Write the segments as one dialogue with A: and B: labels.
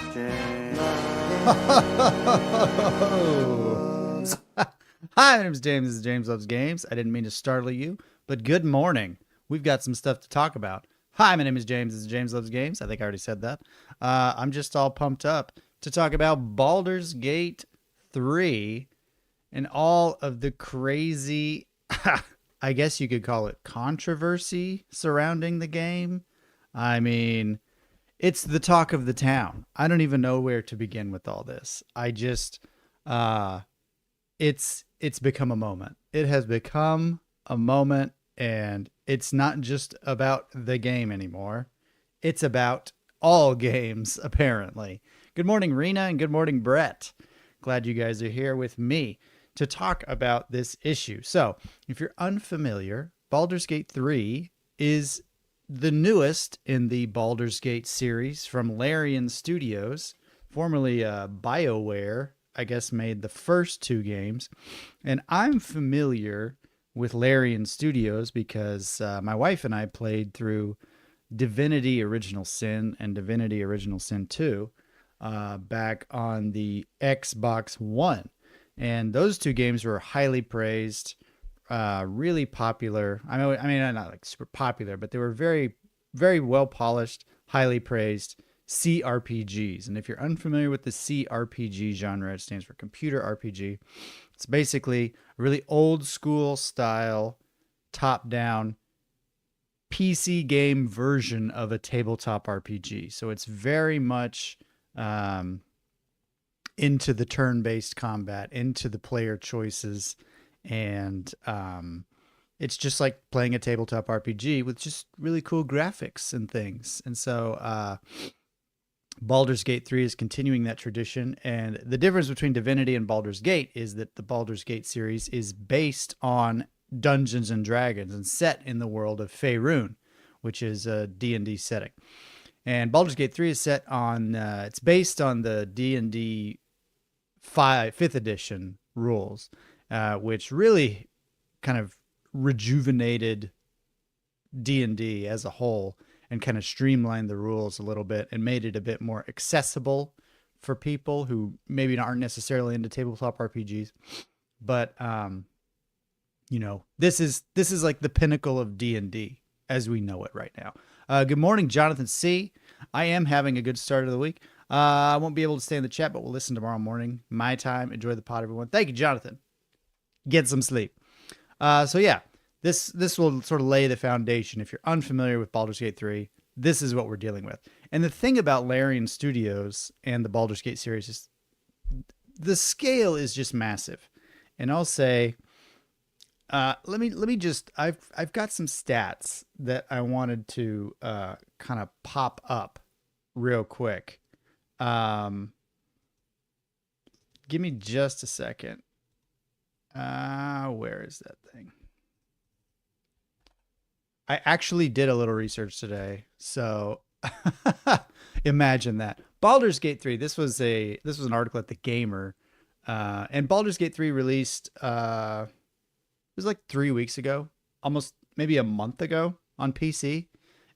A: Hi, my name is James. This is James Loves Games. I didn't mean to startle you, but good morning. We've got some stuff to talk about. Hi, my name is James. This is James Loves Games. I think I already said that. I'm just all pumped up to talk about Baldur's Gate 3 and all of the crazy, I guess you could call it controversy surrounding the game. I mean, it's the talk of the town. I don't even know where to begin with all this. It's become a moment. It has become a moment, and it's not just about the game anymore. It's about all games, apparently. Good morning, Rena, and good morning, Brett. Glad you guys are here with me to talk about this issue. So, if you're unfamiliar, Baldur's Gate 3 is the newest in the Baldur's Gate series from Larian Studios, formerly BioWare, I guess, made the first two games. And I'm familiar with Larian Studios because my wife and I played through Divinity Original Sin and Divinity Original Sin 2 back on the Xbox One. And those two games were highly praised, really popular. I mean, not like super popular, but they were very, very well polished, highly praised CRPGs. And if you're unfamiliar with the CRPG genre, it stands for computer RPG. It's basically a really old school style, top-down PC game version of a tabletop RPG. So it's very much into the turn-based combat, into the player choices, and it's just like playing a tabletop RPG with just really cool graphics and things. And so Baldur's Gate 3 is continuing that tradition, and the difference between Divinity and Baldur's Gate is that the Baldur's Gate series is based on Dungeons and Dragons and set in the world of Faerun, which is a D&D setting. And Baldur's Gate 3 is set on, it's based on the D&D 5th edition rules, which really kind of rejuvenated D&D as a whole and kind of streamlined the rules a little bit and made it a bit more accessible for people who maybe aren't necessarily into tabletop RPGs. But, you know, this is like the pinnacle of D&D as we know it right now. Good morning, Jonathan C. I am having a good start of the week. I won't be able to stay in the chat, but we'll listen tomorrow morning. My time. Enjoy the pod, everyone. Thank you, Jonathan. Get some sleep. So yeah, this will sort of lay the foundation. If you're unfamiliar with Baldur's Gate 3, this is what we're dealing with. And the thing about Larian Studios and the Baldur's Gate series is the scale is just massive. And I'll say, let me just, I've got some stats that I wanted to kind of pop up real quick. Give me just a second. Where is that thing? I actually did a little research today, so imagine that. Baldur's Gate 3. This was an article at The Gamer, and Baldur's Gate 3 released. It was like 3 weeks ago, almost maybe a month ago on PC,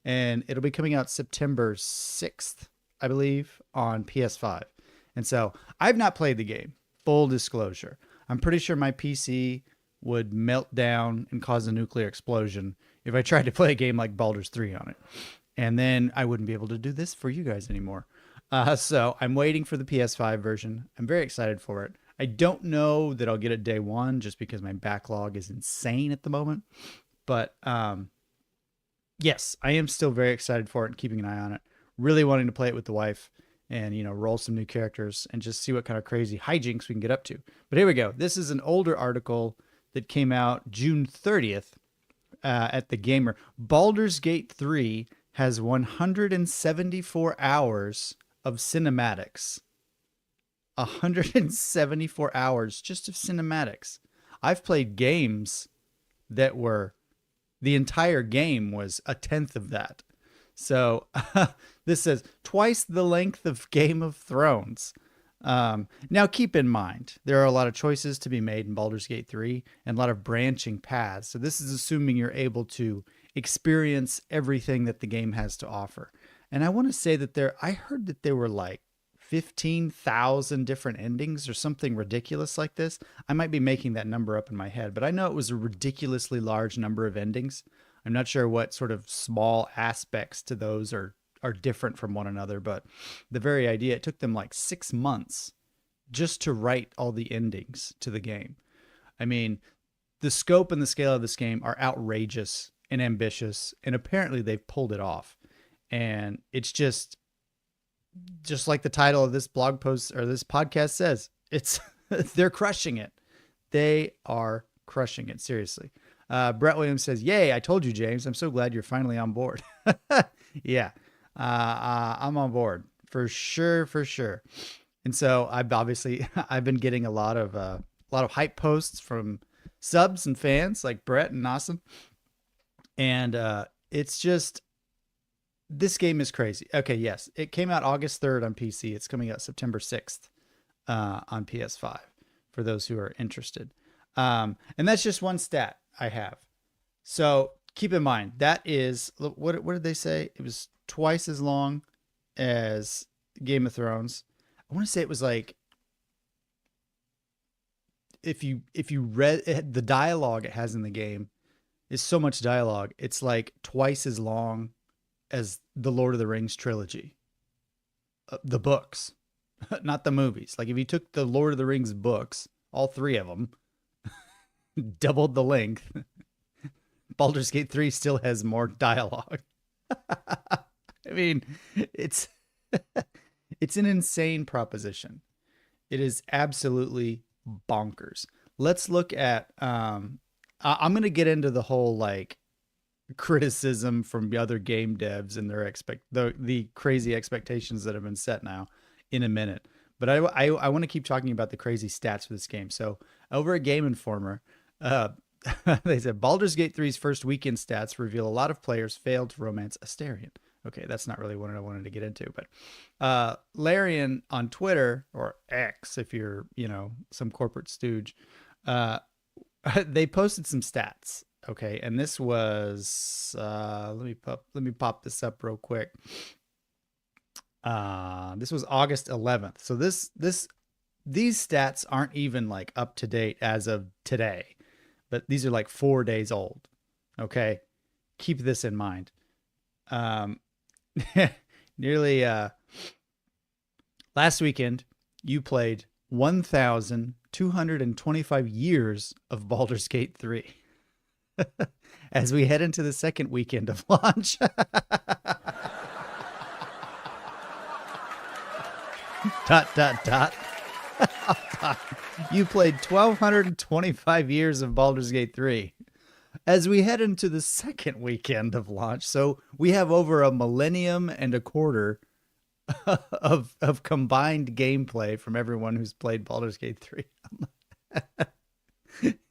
A: and it'll be coming out September 6th, I believe, on PS5. And so I've not played the game. Full disclosure, I'm pretty sure my PC would melt down and cause a nuclear explosion if I tried to play a game like Baldur's 3 on it. And then I wouldn't be able to do this for you guys anymore. So I'm waiting for the PS5 version. I'm very excited for it. I don't know that I'll get it day one just because my backlog is insane at the moment. But yes, I am still very excited for it and keeping an eye on it. Really wanting to play it with the wife and, you know, roll some new characters and just see what kind of crazy hijinks we can get up to. But here we go. This is an older article that came out June 30th at The Gamer. Baldur's Gate 3 has 174 hours of cinematics. 174 hours just of cinematics. I've played games that were, the entire game was a tenth of that. So this says twice the length of Game of Thrones. Now keep in mind, there are a lot of choices to be made in Baldur's Gate 3 and a lot of branching paths. So this is assuming you're able to experience everything that the game has to offer. And I want to say that I heard that there were like 15,000 different endings or something ridiculous like this. I might be making that number up in my head, but I know it was a ridiculously large number of endings. I'm not sure what sort of small aspects to those are different from one another, but the very idea, it took them like 6 months just to write all the endings to the game. I mean, the scope and the scale of this game are outrageous and ambitious, and apparently they've pulled it off. And it's just like the title of this blog post or this podcast says, it's they're crushing it. They are crushing it, seriously. Brett Williams says, "Yay, I told you, James. I'm so glad you're finally on board." Yeah, I'm on board for sure, for sure. And so I've been getting a lot of hype posts from subs and fans like Brett and Awesome. And it's just, this game is crazy. Okay, yes, it came out August 3rd on PC. It's coming out September 6th on PS5 for those who are interested. And that's just one stat I have. So keep in mind, that is, what did they say? It was twice as long as Game of Thrones. I want to say it was like, if you read the dialogue it has in the game is so much dialogue. It's like twice as long as the Lord of the Rings trilogy, the books, not the movies. Like if you took the Lord of the Rings books, all three of them, doubled the length, Baldur's Gate 3 still has more dialogue. I mean, it's an insane proposition. It is absolutely bonkers. Let's look at I'm going to get into the whole like criticism from the other game devs and their the crazy expectations that have been set now in a minute. But I want to keep talking about the crazy stats for this game. So over at Game Informer, they said Baldur's Gate 3's first weekend stats reveal a lot of players failed to romance Astarion. Okay, that's not really what I wanted to get into, but Larian on Twitter, or X if you're, some corporate stooge, they posted some stats. Okay, and this was let me pop this up real quick. This was August 11th. So these stats aren't even like up to date as of today, but these are like 4 days old. Okay, keep this in mind. Nearly last weekend you played 1,225 years of Baldur's Gate 3. As we head into the second weekend of launch. ... You played 1,225 years of Baldur's Gate 3 as we head into the second weekend of launch. So we have over a millennium and a quarter of combined gameplay from everyone who's played Baldur's Gate 3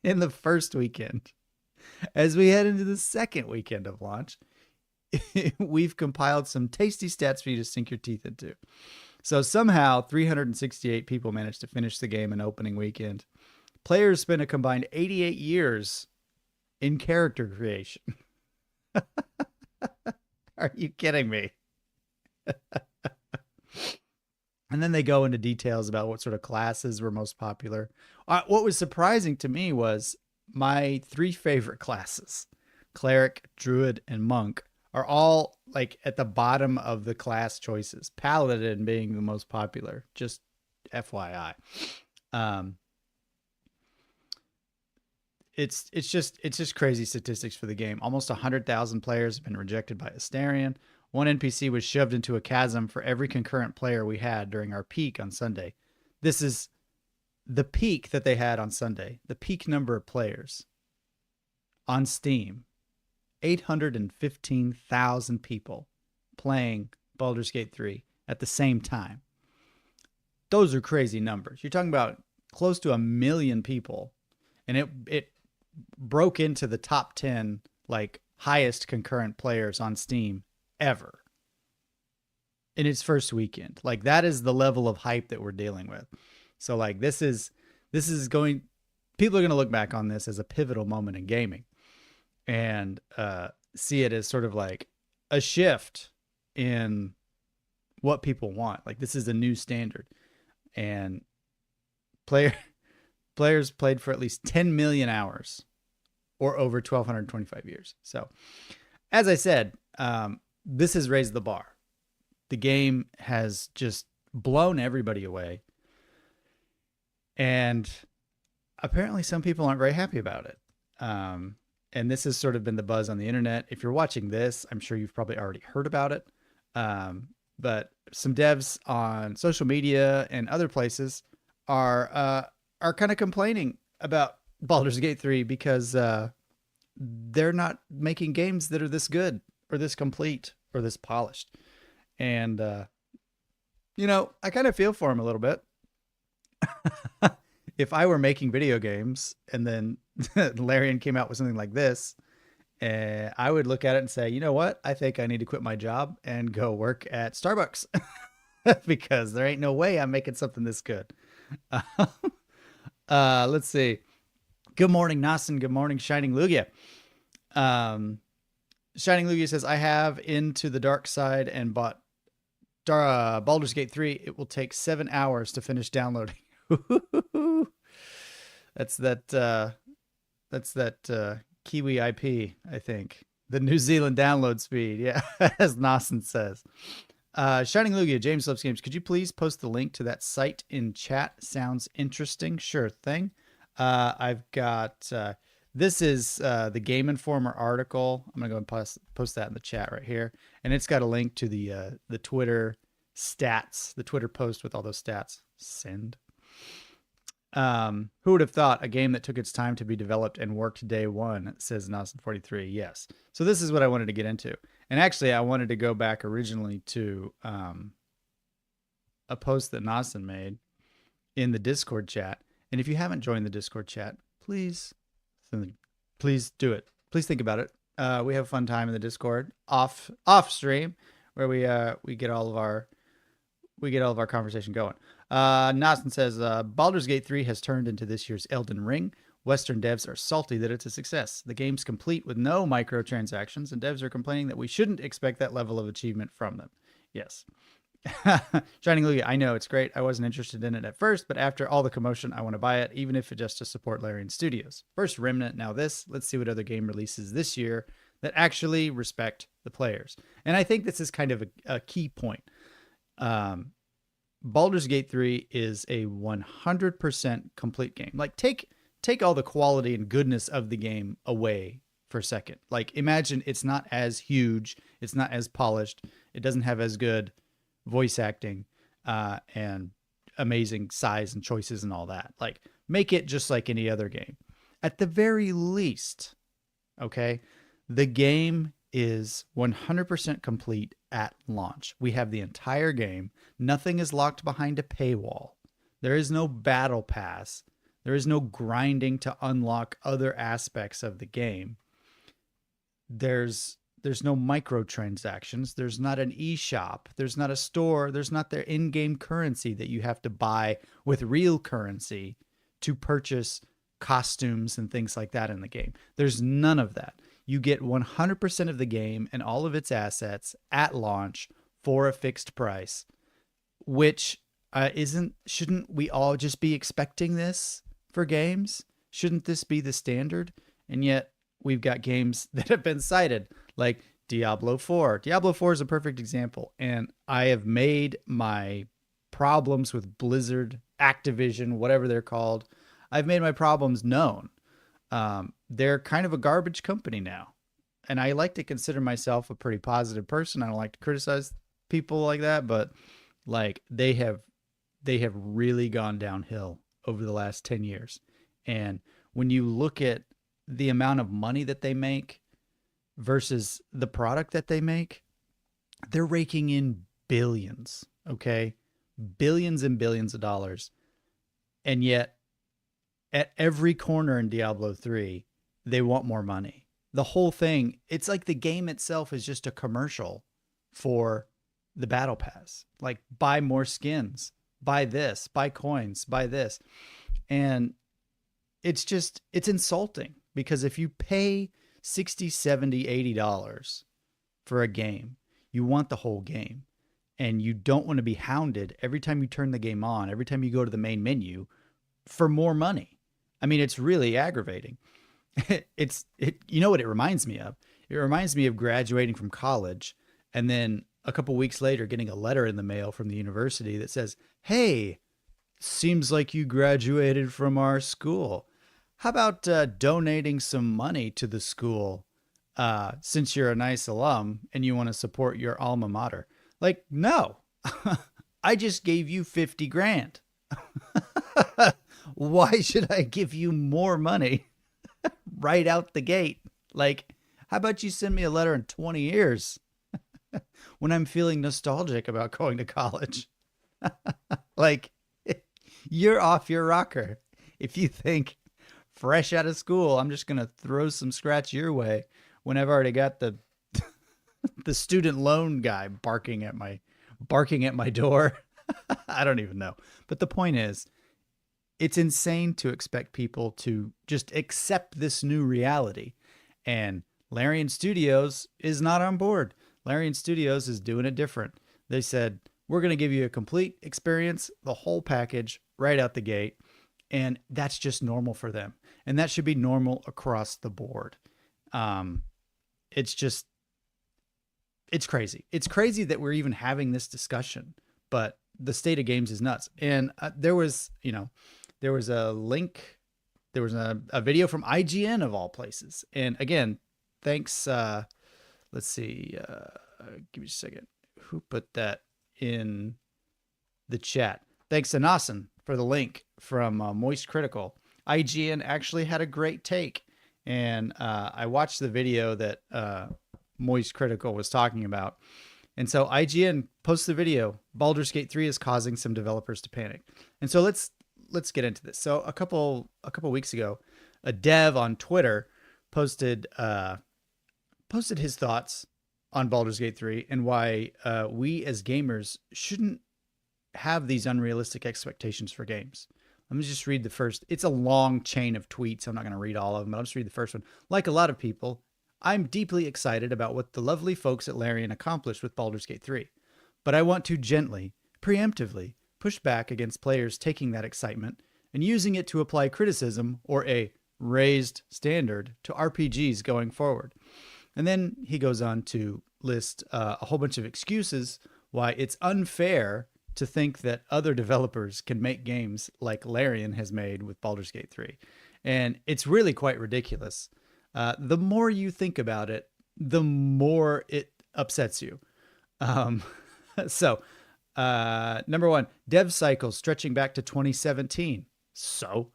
A: in the first weekend. As we head into the second weekend of launch, we've compiled some tasty stats for you to sink your teeth into. So somehow 368 people managed to finish the game in opening weekend. Players spent a combined 88 years in character creation. Are you kidding me? And then they go into details about what sort of classes were most popular. What was surprising to me was my three favorite classes, Cleric, Druid, and Monk, are all like at the bottom of the class choices. Paladin being the most popular, just FYI. It's just crazy statistics for the game. Almost 100,000 players have been rejected by Astarion. One NPC was shoved into a chasm for every concurrent player we had during our peak on Sunday. This is the peak that they had on Sunday. The peak number of players on Steam. 815,000 people playing Baldur's Gate 3 at the same time. Those are crazy numbers. You're talking about close to 1 million people. And it broke into the top 10 like highest concurrent players on Steam ever in its first weekend. Like that is the level of hype that we're dealing with. So like this is going, people are going to look back on this as a pivotal moment in gaming and see it as sort of like a shift in what people want. Like, this is a new standard, and player players played for at least 10 million hours or over 1,225 years. So, as I said, this has raised the bar. The game has just blown everybody away. And apparently some people aren't very happy about it. And this has sort of been the buzz on the internet. If you're watching this, I'm sure you've probably already heard about it. But some devs on social media and other places are kind of complaining about Baldur's Gate 3 because they're not making games that are this good or this complete or this polished. And, I kind of feel for him a little bit. If I were making video games and then Larian came out with something like this, I would look at it and say, you know what? I think I need to quit my job and go work at Starbucks because there ain't no way I'm making something this good. Let's see. Good morning, Nasen. Good morning, Shining Lugia. Shining Lugia says, I have Into the Dark Side and bought Baldur's Gate 3. It will take 7 hours to finish downloading. That's that Kiwi IP, I think. The New Zealand download speed. Yeah, as Nasen says. Shining Lugia, James Loves Games. Could you please post the link to that site in chat? Sounds interesting. Sure thing. I've got, this is the Game Informer article. I'm going to go and post that in the chat right here. And it's got a link to the Twitter stats, the Twitter post with all those stats. Send. Who would have thought a game that took its time to be developed and worked day one, says Nasen43. Yes. So this is what I wanted to get into. And actually, I wanted to go back originally to a post that Nasen made in the Discord chat. And if you haven't joined the Discord chat, please do it. Please think about it. We have a fun time in the Discord off stream where we get all of our conversation going. Nasen says, Baldur's Gate 3 has turned into this year's Elden Ring. Western devs are salty that it's a success. The game's complete with no microtransactions, and devs are complaining that we shouldn't expect that level of achievement from them. Yes. Shining Lugia, I know, it's great. I wasn't interested in it at first, but after all the commotion, I want to buy it, even if it's just to support Larian Studios. First Remnant, now this. Let's see what other game releases this year that actually respect the players. And I think this is kind of a key point. Baldur's Gate 3 is a 100% complete game. Like, take all the quality and goodness of the game away for a second. Like, imagine it's not as huge, it's not as polished, it doesn't have as good voice acting and amazing size and choices and all that. Like, make it just like any other game. At the very least, okay, the game is 100% complete at launch. We have the entire game. Nothing is locked behind a paywall. There is no battle pass. There is no grinding to unlock other aspects of the game. There's no microtransactions. There's not an eShop. There's not a store. There's not their in-game currency that you have to buy with real currency to purchase costumes and things like that in the game. There's none of that. You get 100% of the game and all of its assets at launch for a fixed price, which shouldn't we all just be expecting this for games? Shouldn't this be the standard? And yet we've got games that have been cited like Diablo 4. Diablo 4 is a perfect example. And I have made my problems with Blizzard, Activision, whatever they're called. I've made my problems known. They're kind of a garbage company now. And I like to consider myself a pretty positive person. I don't like to criticize people like that, but like they have really gone downhill over the last 10 years. And when you look at the amount of money that they make versus the product that they make, they're raking in billions, okay? Billions and billions of dollars. And yet at every corner in Diablo 3, they want more money. The whole thing, it's like the game itself is just a commercial for the battle pass. Like, buy more skins, buy this, buy coins, buy this. And it's insulting because if you pay $60, $70, $80 for a game, you want the whole game. and you don't want to be hounded every time you turn the game on, every time you go to the main menu for more money. I mean, it's really aggravating. You know what it reminds me of? It reminds me of graduating from college and then a couple weeks later getting a letter in the mail from the university that says, "Hey, seems like you graduated from our school. How about donating some money to the school since you're a nice alum and you want to support your alma mater?" Like, no, I just gave you 50 grand. Why should I give you more money right out the gate? Like, how about you send me a letter in 20 years when I'm feeling nostalgic about going to college? Like, you're off your rocker if you think fresh out of school, I'm just going to throw some scratch your way when I've already got the student loan guy barking at my door. I don't even know. But the point is, it's insane to expect people to just accept this new reality. And Larian Studios is not on board. Larian Studios is doing it different. They said, we're going to give you a complete experience, the whole package right out the gate. And that's just normal for them. And that should be normal across the board. It's crazy. It's crazy that we're even having this discussion, but the state of games is nuts. And there was a link, there was a video from IGN of all places. And again, thanks. Let's see, give me a second. Who put that in the chat? Thanks to Nasen for the link from Moist Critical. IGN actually had a great take. And I watched the video that Moist Critical was talking about. And so IGN posts the video. Baldur's Gate 3 is causing some developers to panic. And so let's get into this. So a couple weeks ago, a dev on Twitter posted his thoughts on Baldur's Gate 3 and why we as gamers shouldn't have these unrealistic expectations for games. Let me just read the first. It's a long chain of tweets. I'm not going to read all of them, but I'll just read the first one. Like a lot of people, I'm deeply excited about what the lovely folks at Larian accomplished with Baldur's Gate 3, but I want to gently, preemptively push back against players taking that excitement and using it to apply criticism or a raised standard to RPGs going forward. And then he goes on to list a whole bunch of excuses why it's unfair to think that other developers can make games like Larian has made with Baldur's Gate 3. And it's really quite ridiculous. The more you think about it, the more it upsets you. So, number one, dev cycles stretching back to 2017. So,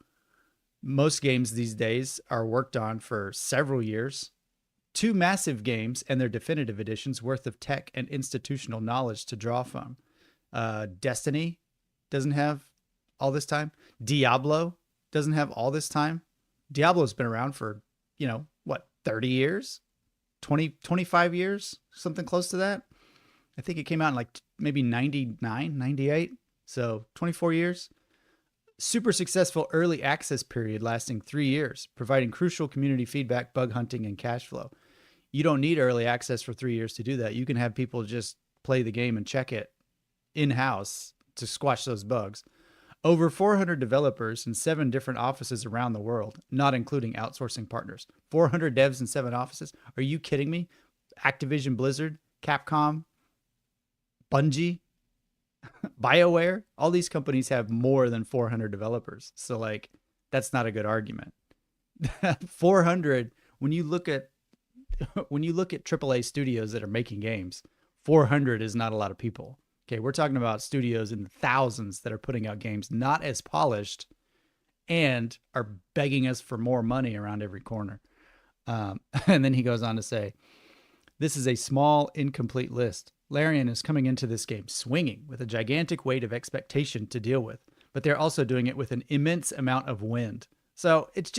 A: most games these days are worked on for several years. 2 massive games and their definitive editions worth of tech and institutional knowledge to draw from. Destiny doesn't have all this time. Diablo doesn't have all this time. Diablo's been around for, 30 years, 25 years, something close to that. I think it came out in like maybe 99, 98. So 24 years. Super successful early access period lasting 3 years, providing crucial community feedback, bug hunting, and cash flow. You don't need early access for 3 years to do that. You can have people just play the game and check it in-house to squash those bugs. Over 400 developers in 7 different offices around the world, not including outsourcing partners. 400 devs in 7 offices? Are you kidding me? Activision Blizzard, Capcom, Bungie, BioWare, all these companies have more than 400 developers. So that's not a good argument. 400, when you look at AAA studios that are making games, 400 is not a lot of people. Okay, we're talking about studios in the thousands that are putting out games not as polished and are begging us for more money around every corner. And then he goes on to say, this is a small, incomplete list. Larian is coming into this game swinging with a gigantic weight of expectation to deal with, but they're also doing it with an immense amount of wind. So it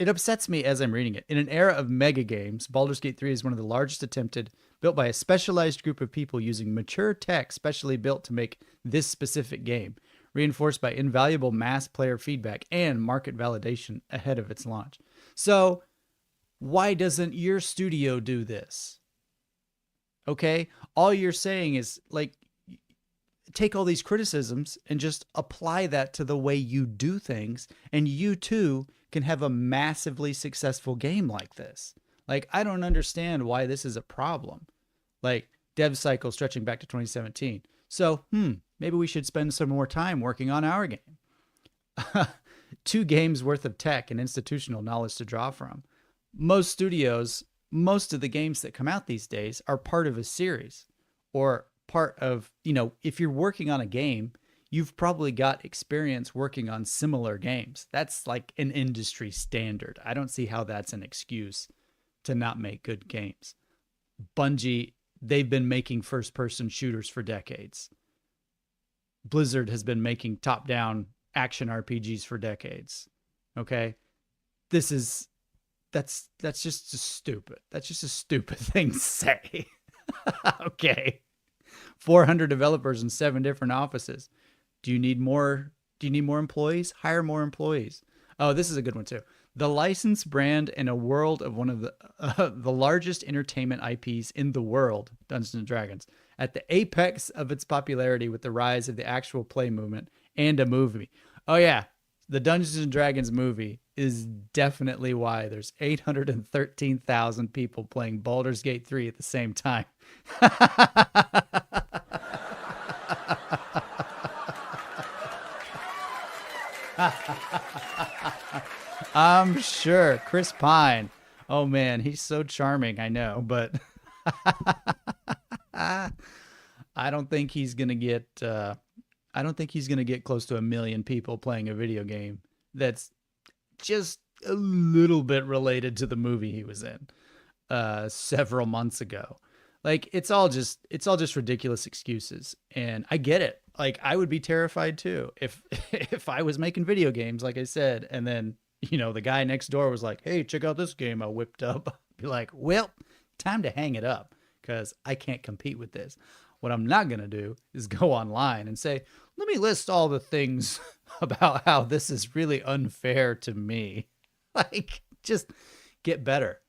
A: upsets me as I'm reading it. In an era of mega games, Baldur's Gate 3 is one of the largest attempted, built by a specialized group of people using mature tech specially built to make this specific game, reinforced by invaluable mass player feedback and market validation ahead of its launch. So why doesn't your studio do this? Okay. All you're saying is like, take all these criticisms and just apply that to the way you do things. And you too can have a massively successful game like this. Like, I don't understand why this is a problem. Like, dev cycle stretching back to 2017. So, maybe we should spend some more time working on our game. 2 games worth of tech and institutional knowledge to draw from. Most studios, most of the games that come out these days are part of a series, or part of, if you're working on a game, you've probably got experience working on similar games. That's like an industry standard. I don't see how that's an excuse to not make good games. Bungie, they've been making first-person shooters for decades. Blizzard has been making top-down action RPGs for decades. Okay? That's just stupid. That's just a stupid thing to say. Okay. 400 developers in 7 different offices. Do you need more employees? Hire more employees. Oh, this is a good one too. The licensed brand in a world of one of the largest entertainment IPs in the world, Dungeons and Dragons, at the apex of its popularity with the rise of the actual play movement and a movie. Oh yeah, the Dungeons and Dragons movie is definitely why there's 813,000 people playing Baldur's Gate 3 at the same time. I'm sure. Chris Pine. Oh man, he's so charming, I know, but I don't think he's gonna get close to 1 million people playing a video game that's just a little bit related to the movie he was in several months ago. Like, it's all just ridiculous excuses, and I get it. Like, I would be terrified too if I was making video games, like I said, and then the guy next door was like, "Hey, check out this game I whipped up." I'd be like, "Well, time to hang it up because I can't compete with this." What I'm not gonna do is go online and say, "Let me list all the things about how this is really unfair to me." Like, just get better.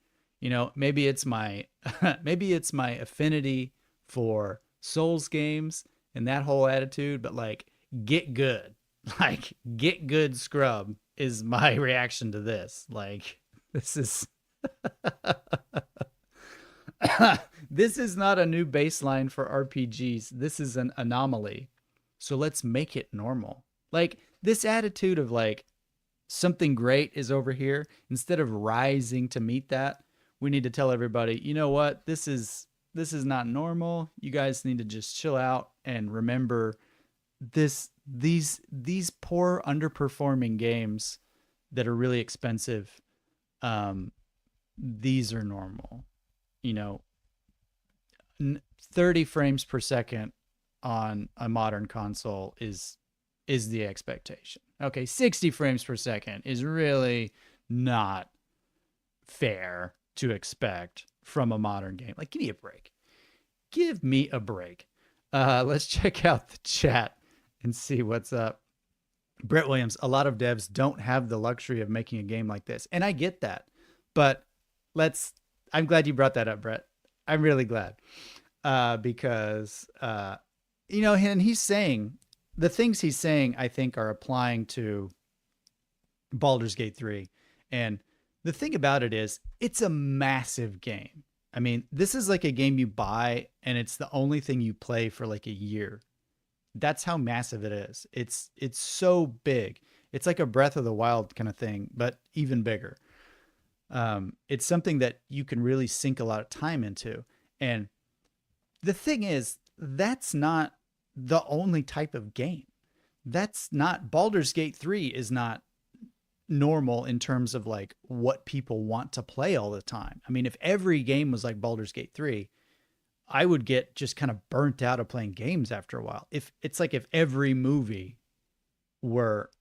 A: Maybe it's my affinity for Souls games and that whole attitude, but like, get good. Like, get good, scrub is my reaction to this. Like, this is this is not a new baseline for RPGs. This is an anomaly. So let's make it normal. Like, this attitude of like, something great is over here, instead of rising to meet that, we need to tell everybody, you know what? This is not normal. You guys need to just chill out and remember these poor underperforming games that are really expensive. These are normal. 30 frames per second on a modern console is the expectation. Okay, 60 frames per second is really not fair to expect from a modern game. Like, give me a break. Give me a break. Let's check out the chat and see what's up. Brett Williams, a lot of devs don't have the luxury of making a game like this. And I get that. But I'm glad you brought that up, Brett. I'm really glad. Because, and he's saying, the things he's saying, I think, are applying to Baldur's Gate 3. And the thing about it is, it's a massive game. I mean, this is like a game you buy and it's the only thing you play for like a year. That's how massive it is. It's so big. It's like a Breath of the Wild kind of thing, but even bigger. It's something that you can really sink a lot of time into. And the thing is, that's not the only type of game. Baldur's Gate 3 is not normal in terms of like what people want to play all the time. I mean, if every game was like Baldur's Gate 3, I would get just kind of burnt out of playing games after a while. If every movie were,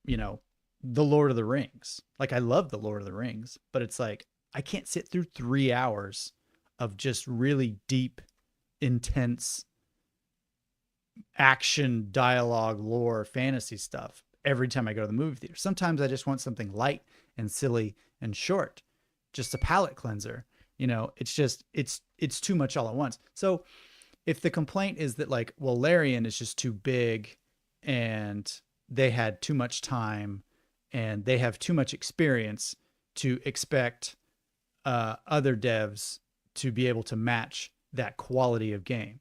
A: the Lord of the Rings. Like, I love the Lord of the Rings, but it's like, I can't sit through 3 hours of just really deep, intense action, dialogue, lore, fantasy stuff every time I go to the movie theater. Sometimes I just want something light and silly and short, just a palate cleanser. it's too much all at once. So if the complaint is that like, well, Larian is just too big and they had too much time and they have too much experience to expect other devs to be able to match that quality of game.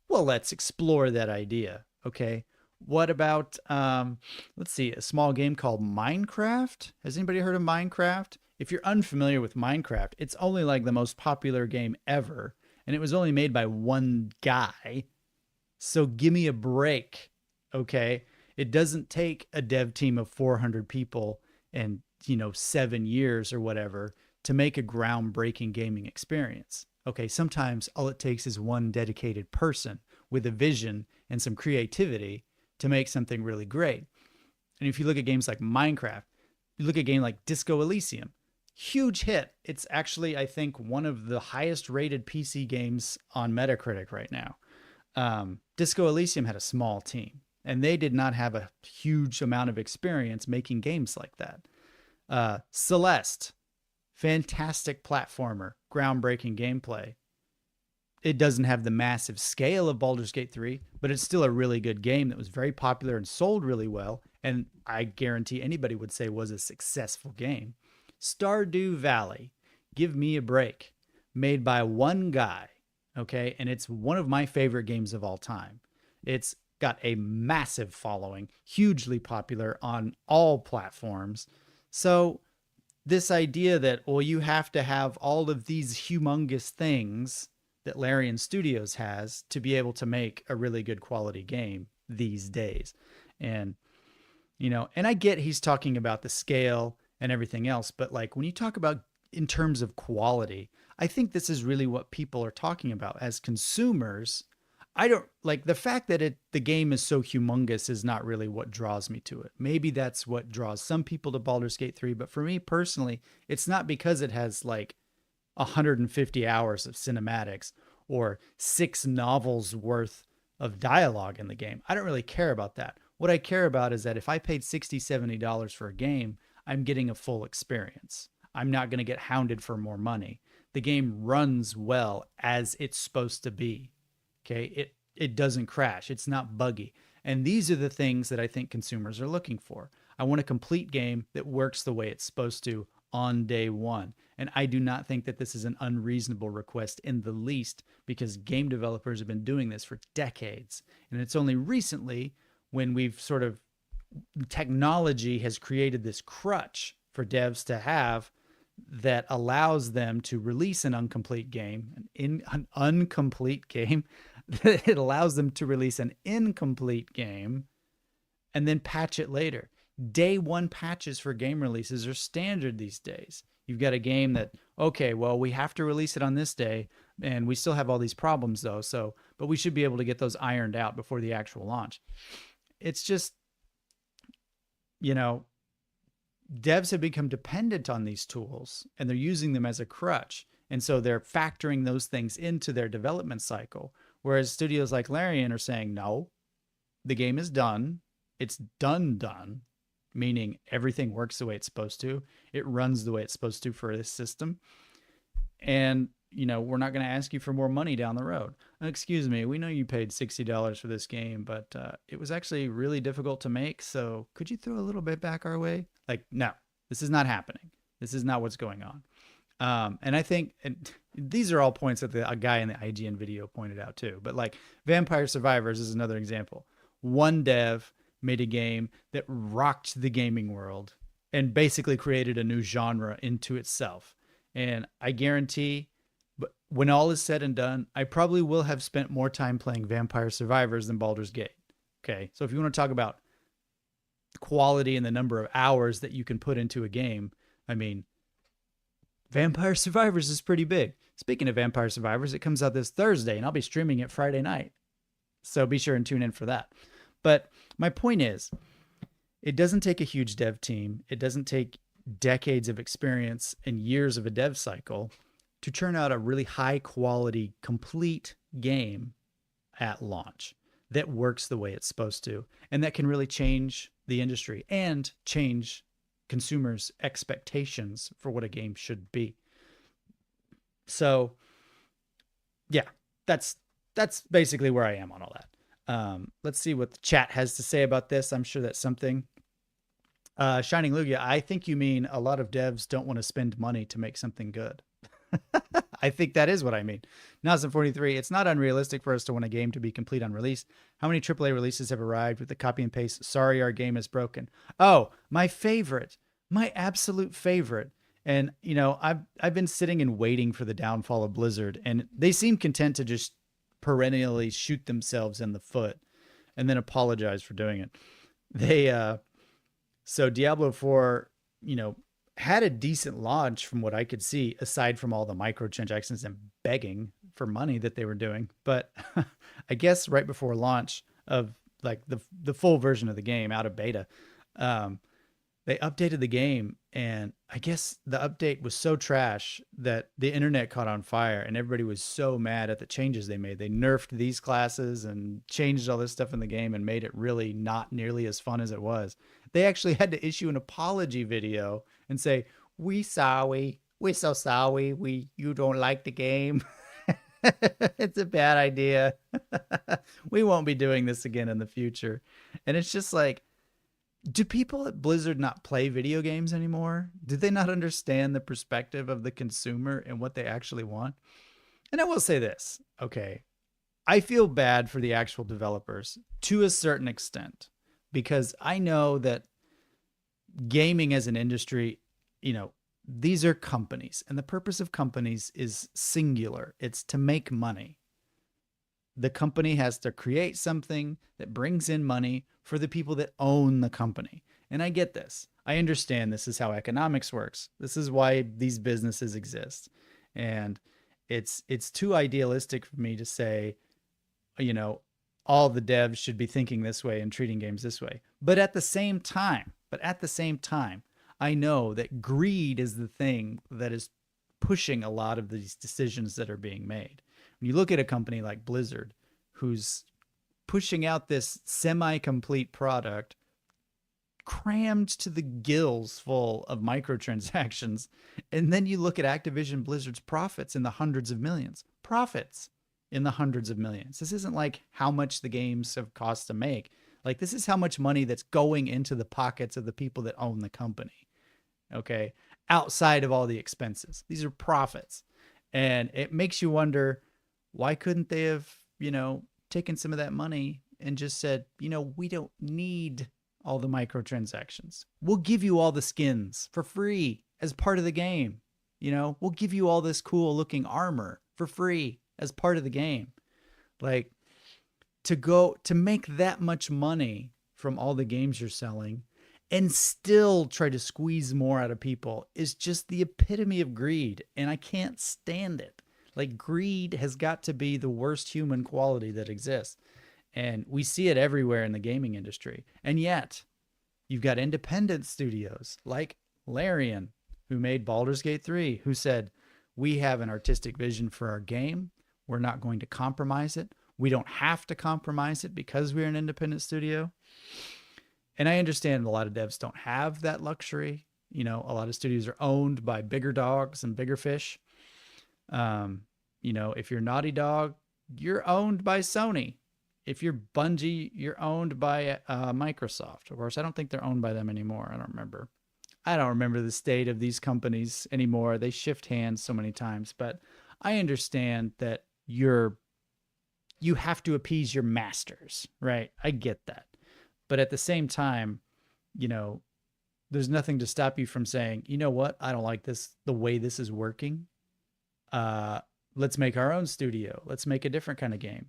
A: Well, let's explore that idea. Okay. What about, let's see, a small game called Minecraft? Has anybody heard of Minecraft? If you're unfamiliar with Minecraft, it's only like the most popular game ever, and it was only made by one guy. So give me a break. Okay. It doesn't take a dev team of 400 people and, 7 years or whatever to make a groundbreaking gaming experience. Okay. Sometimes all it takes is one dedicated person with a vision and some creativity to make something really great. And if you look at games like Minecraft, you look at a game like Disco Elysium, huge hit. It's actually, I think, one of the highest rated PC games on Metacritic right now. Disco Elysium had a small team, and they did not have a huge amount of experience making games like that. Celeste, fantastic platformer, groundbreaking gameplay. It doesn't have the massive scale of Baldur's Gate 3, but it's still a really good game that was very popular and sold really well, and I guarantee anybody would say was a successful game. Stardew Valley, give me a break, made by one guy, okay? And it's one of my favorite games of all time. It's got a massive following, hugely popular on all platforms. So this idea that, well, you have to have all of these humongous things that Larian Studios has to be able to make a really good quality game these days. And, and I get he's talking about the scale and everything else, but like when you talk about in terms of quality, I think this is really what people are talking about as consumers. I don't like the fact that the game is so humongous is not really what draws me to it. Maybe that's what draws some people to Baldur's Gate 3, but for me personally, it's not because it has like 150 hours of cinematics or 6 novels worth of dialogue in the game. I don't really care about that. What I care about is that if I paid $60, $70 for a game, I'm getting a full experience. I'm not going to get hounded for more money. The game runs well as it's supposed to be. Okay. It doesn't crash. It's not buggy. And these are the things that I think consumers are looking for. I want a complete game that works the way it's supposed to on day one. And I do not think that this is an unreasonable request in the least, because game developers have been doing this for decades. And it's only recently when we've sort of, technology has created this crutch for devs to have that allows them to release an incomplete game, an incomplete game. It allows them to release an incomplete game and then patch it later. Day one patches for game releases are standard these days. You've got a game that, okay, well, we have to release it on this day and we still have all these problems though. But we should be able to get those ironed out before the actual launch. It's just, devs have become dependent on these tools and they're using them as a crutch. And so they're factoring those things into their development cycle. Whereas studios like Larian are saying, no, the game is done. It's done, meaning everything works the way it's supposed to. It runs the way it's supposed to for this system. And, we're not going to ask you for more money down the road. Excuse me, we know you paid $60 for this game, but it was actually really difficult to make. So could you throw a little bit back our way? Like, no, this is not happening. This is not what's going on. And I think these are all points that a guy in the IGN video pointed out too. But like Vampire Survivors is another example. One dev made a game that rocked the gaming world and basically created a new genre into itself. And I guarantee, but when all is said and done, I probably will have spent more time playing Vampire Survivors than Baldur's Gate. Okay. So if you want to talk about quality and the number of hours that you can put into a game, I mean, Vampire Survivors is pretty big. Speaking of Vampire Survivors, it comes out this Thursday and I'll be streaming it Friday night. So be sure and tune in for that. But my point is, it doesn't take a huge dev team. It doesn't take decades of experience and years of a dev cycle to churn out a really high quality, complete game at launch that works the way it's supposed to, and that can really change the industry and change consumers' expectations for what a game should be. So yeah, that's basically where I am on all that. Let's see what the chat has to say about this. I'm sure that's something. Shining Lugia, I think you mean a lot of devs don't want to spend money to make something good. I think that is what I mean. Nelson43, it's not unrealistic for us to want a game to be complete on release. How many AAA releases have arrived with the copy and paste? Sorry, our game is broken. Oh, my favorite, my absolute favorite. And you know, I've been sitting and waiting for the downfall of Blizzard, and they seem content to just perennially shoot themselves in the foot and then apologize for doing it. They so Diablo 4, you know, had a decent launch from what I could see, aside from all the microtransactions and begging for money that they were doing. But I guess right before launch of like the full version of the game out of beta, um, they updated the game, and I guess the update was so trash that the internet caught on fire, and everybody was so mad at the changes they made. They nerfed these classes and changed all this stuff in the game and made it really not nearly as fun as it was. They actually had to issue an apology video and say, "We sorry, we're so sorry. You don't like the game. It's a bad idea. We won't be doing this again in the future." And it's just like, do people at Blizzard not play video games anymore? Do they not understand the perspective of the consumer and what they actually want? And I will say this, okay, I feel bad for the actual developers to a certain extent, because I know that gaming as an industry, you know, these are companies, and the purpose of companies is singular. It's to make money. The company has to create something that brings in money for the people that own the company. And I get this. I understand this is how economics works. This is why these businesses exist. And it's too idealistic for me to say, you know, all the devs should be thinking this way and treating games this way. But at the same time, I know that greed is the thing that is pushing a lot of these decisions that are being made. When you look at a company like Blizzard, who's pushing out this semi-complete product crammed to the gills full of microtransactions, and then you look at Activision Blizzard's profits in the hundreds of millions. Profits in the hundreds of millions. This isn't like how much the games have cost to make. Like, this is how much money that's going into the pockets of the people that own the company. Okay? Outside of all the expenses. These are profits. And it makes you wonder, why couldn't they have, you know, taken some of that money and just said, you know, we don't need all the microtransactions. We'll give you all the skins for free as part of the game. You know, we'll give you all this cool looking armor for free as part of the game. Like, to make that much money from all the games you're selling and still try to squeeze more out of people is just the epitome of greed. And I can't stand it. Like, greed has got to be the worst human quality that exists. And we see it everywhere in the gaming industry. And yet, you've got independent studios like Larian, who made Baldur's Gate 3, who said, we have an artistic vision for our game. We're not going to compromise it. We don't have to compromise it because we're an independent studio. And I understand a lot of devs don't have that luxury. You know, a lot of studios are owned by bigger dogs and bigger fish. You know, if you're Naughty Dog, you're owned by Sony. If you're Bungie, you're owned by Microsoft. Of course, I don't think they're owned by them anymore. I don't remember the state of these companies anymore. They shift hands so many times. But I understand that you have to appease your masters, right? I get that. But at the same time, you know, there's nothing to stop you from saying, you know what? I don't like this, the way this is working. Let's make our own studio. Let's make a different kind of game.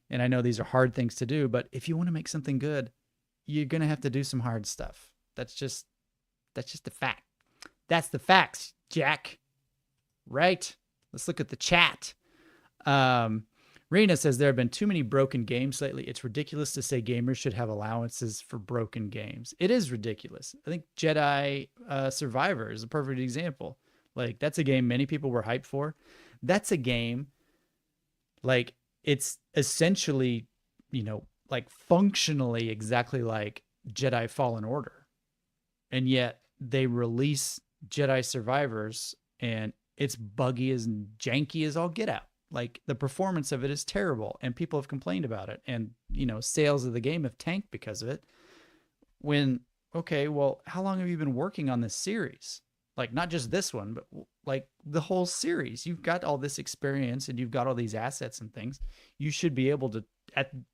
A: And I know these are hard things to do, but if you want to make something good, you're going to have to do some hard stuff. That's just the fact. That's the facts, Jack. Right? Let's look at the chat. Rena says there have been too many broken games lately. It's ridiculous to say gamers should have allowances for broken games. It is ridiculous. I think Jedi Survivor is a perfect example. Like, that's a game many people were hyped for. That's a game, like, it's essentially, you know, like functionally exactly like Jedi Fallen Order. And yet they release Jedi Survivors and it's buggy as janky as all get out. Like the performance of it is terrible and people have complained about it. And, sales of the game have tanked because of it. When, okay, well, how long have you been working on this series? Like not just this one, but like the whole series. You've got all this experience and you've got all these assets and things. You should be able to,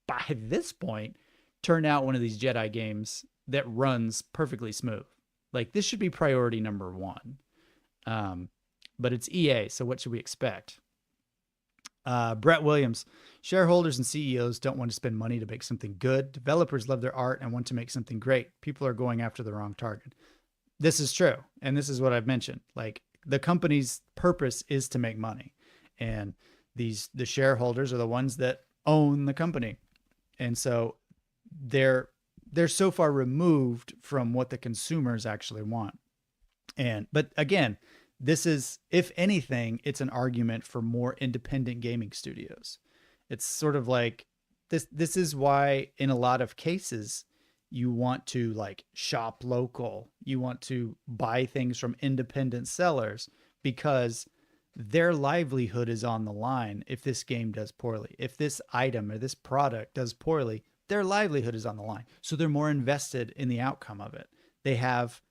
A: by this point, turn out one of these Jedi games that runs perfectly smooth. Like this should be priority number one. But it's EA, so what should we expect? Brett Williams, shareholders and CEOs don't want to spend money to make something good. Developers love their art and want to make something great. People are going after the wrong target. This is true. And this is what I've mentioned. Like the company's purpose is to make money. And the shareholders are the ones that own the company. And so they're so far removed from what the consumers actually want. But again, this is, if anything, it's an argument for more independent gaming studios. It's sort of like this is why in a lot of cases you want to like shop local. You want to buy things from independent sellers because their livelihood is on the line. If this game does poorly, if this item or this product does poorly, their livelihood is on the line. So they're more invested in the outcome of it. They have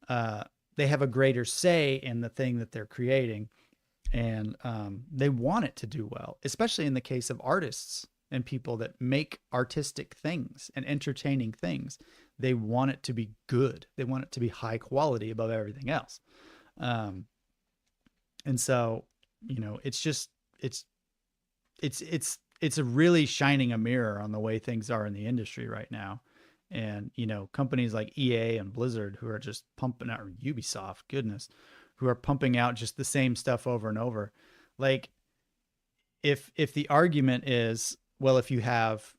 A: a greater say in the thing that they're creating, and they want it to do well, especially in the case of artists and people that make artistic things and entertaining things. They want it to be good. They want it to be high quality above everything else. And so, it's a really shining a mirror on the way things are in the industry right now. And, companies like EA and Blizzard who are just pumping out, or Ubisoft, goodness, who are pumping out just the same stuff over and over. Like if the argument is, well, if you have,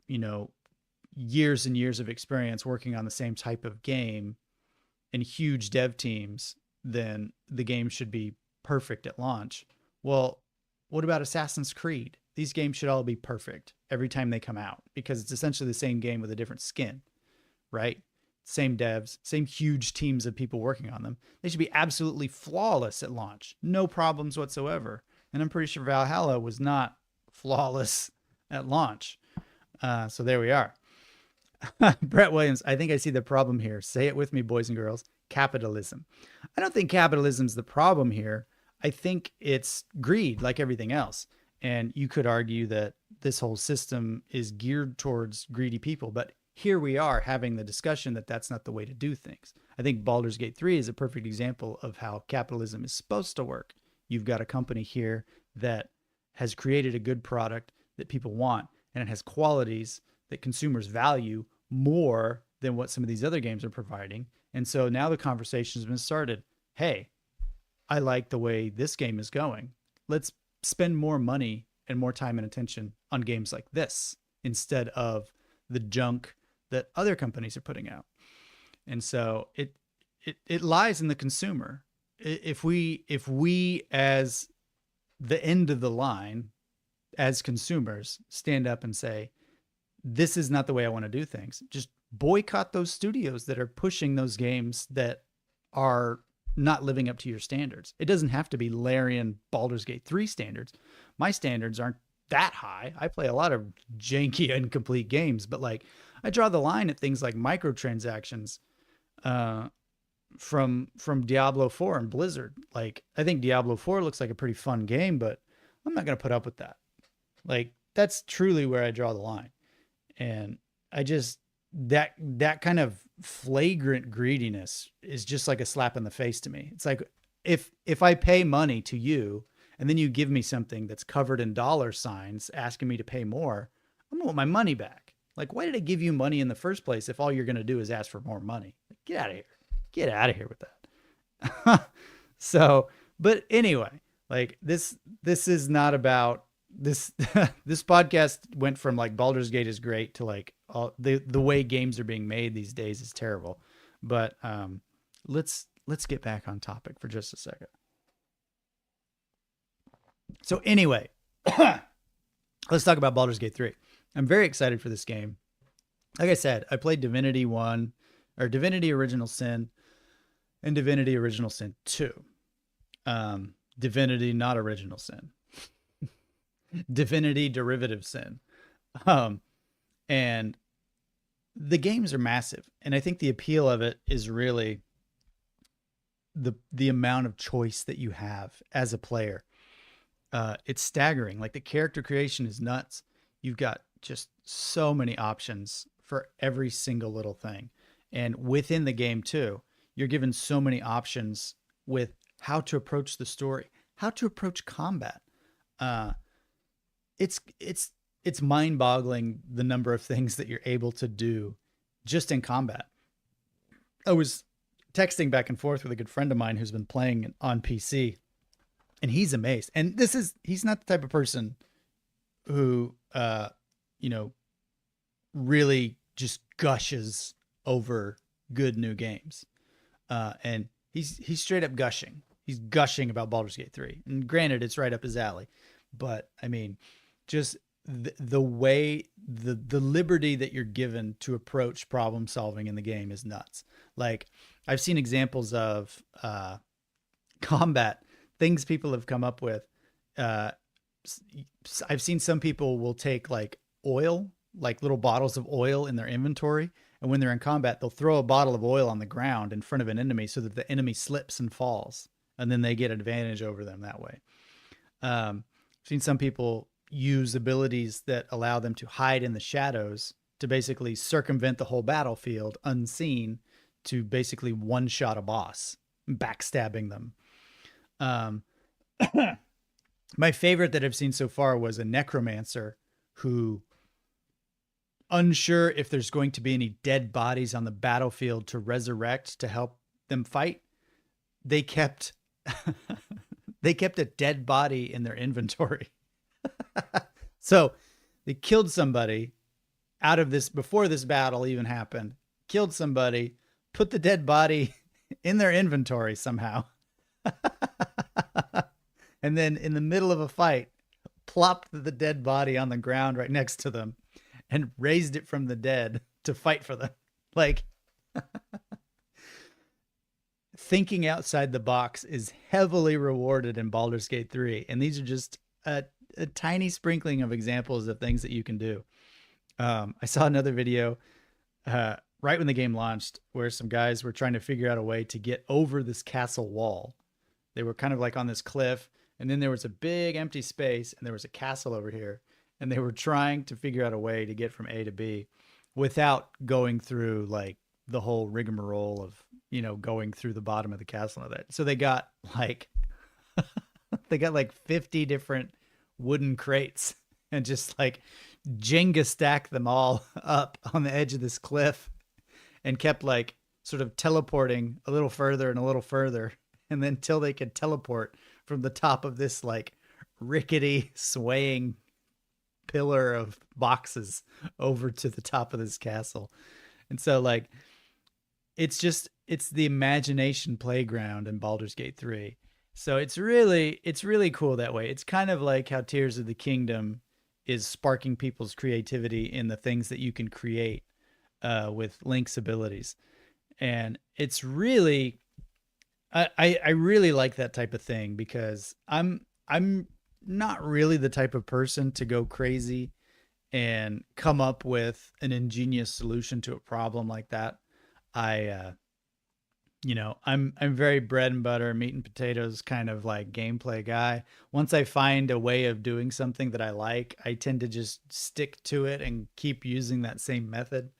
A: years and years of experience working on the same type of game and huge dev teams, then the game should be perfect at launch. Well, what about Assassin's Creed? These games should all be perfect every time they come out because it's essentially the same game with a different skin. Right? Same devs, same huge teams of people working on them. They should be absolutely flawless at launch. No problems whatsoever. And I'm pretty sure Valhalla was not flawless at launch. So there we are. Brett Williams, I think I see the problem here. Say it with me, boys and girls. Capitalism. I don't think capitalism's the problem here. I think it's greed like everything else. And you could argue that this whole system is geared towards greedy people, but here we are having the discussion that that's not the way to do things. I think Baldur's Gate 3 is a perfect example of how capitalism is supposed to work. You've got a company here that has created a good product that people want, and it has qualities that consumers value more than what some of these other games are providing. And so now the conversation has been started. Hey, I like the way this game is going. Let's spend more money and more time and attention on games like this instead of the junk that other companies are putting out. And so it lies in the consumer. If we as the end of the line as consumers stand up and say, this is not the way I want to do things, just boycott those studios that are pushing those games that are not living up to your standards. It doesn't have to be Larian Baldur's Gate 3 standards. My standards aren't that high. I play a lot of janky, incomplete games, but like I draw the line at things like microtransactions from Diablo 4 and Blizzard. Like I think Diablo 4 looks like a pretty fun game, but I'm not going to put up with that. Like that's truly where I draw the line. And I just that kind of flagrant greediness is just like a slap in the face to me. It's like if I pay money to you and then you give me something that's covered in dollar signs asking me to pay more, I'm gonna want my money back. Like, why did I give you money in the first place if all you're gonna do is ask for more money? Get out of here. Get out of here with that. So, but anyway, like this is not about this. This podcast went from like Baldur's Gate is great to like the way games are being made these days is terrible. But let's get back on topic for just a second. So anyway, let's talk about Baldur's Gate 3. I'm very excited for this game. Like I said, I played Divinity 1 or Divinity Original Sin and Divinity Original Sin 2. Divinity, not original sin. Divinity, derivative sin. Um, and the games are massive, and I think the appeal of it is really the amount of choice that you have as a player. It's staggering. Like the character creation is nuts. You've got just so many options for every single little thing, and within the game too, you're given so many options with how to approach the story, how to approach combat. Uh, it's mind-boggling the number of things that you're able to do just in combat. I was texting back and forth with a good friend of mine who's been playing on PC, and he's amazed. And he's not the type of person who you know really just gushes over good new games. And he's straight up gushing. He's gushing about Baldur's Gate 3. And granted, it's right up his alley, but I mean, just the way the liberty that you're given to approach problem solving in the game is nuts. Like I've seen examples of combat things people have come up with. I've seen some people will take like oil, like little bottles of oil in their inventory, and when they're in combat, they'll throw a bottle of oil on the ground in front of an enemy so that the enemy slips and falls, and then they get advantage over them that way. I've seen some people use abilities that allow them to hide in the shadows to basically circumvent the whole battlefield unseen, to basically one-shot a boss, backstabbing them. My favorite that I've seen so far was a necromancer who, unsure if there's going to be any dead bodies on the battlefield to resurrect to help them fight, they kept they kept a dead body in their inventory. So they killed somebody out of this before this battle even happened, killed somebody, put the dead body in their inventory somehow. And then in the middle of a fight, plopped the dead body on the ground right next to them and raised it from the dead to fight for them. Like, thinking outside the box is heavily rewarded in Baldur's Gate 3. And these are just a tiny sprinkling of examples of things that you can do. I saw another video right when the game launched where some guys were trying to figure out a way to get over this castle wall. They were kind of like on this cliff, and then there was a big empty space, and there was a castle over here. And they were trying to figure out a way to get from A to B without going through like the whole rigmarole of, going through the bottom of the castle and all that. So they got like, they got like 50 different wooden crates and just like Jenga stacked them all up on the edge of this cliff and kept like sort of teleporting a little further and a little further. And then till they could teleport from the top of this like rickety swaying pillar of boxes over to the top of this castle. And so like, it's the imagination playground in Baldur's Gate 3. So it's really cool that way. It's kind of like how Tears of the Kingdom is sparking people's creativity in the things that you can create with Link's abilities. And it's really, I really like that type of thing because I'm not really the type of person to go crazy and come up with an ingenious solution to a problem like that. I'm very bread and butter, meat and potatoes kind of like gameplay guy. Once I find a way of doing something that I like, I tend to just stick to it and keep using that same method.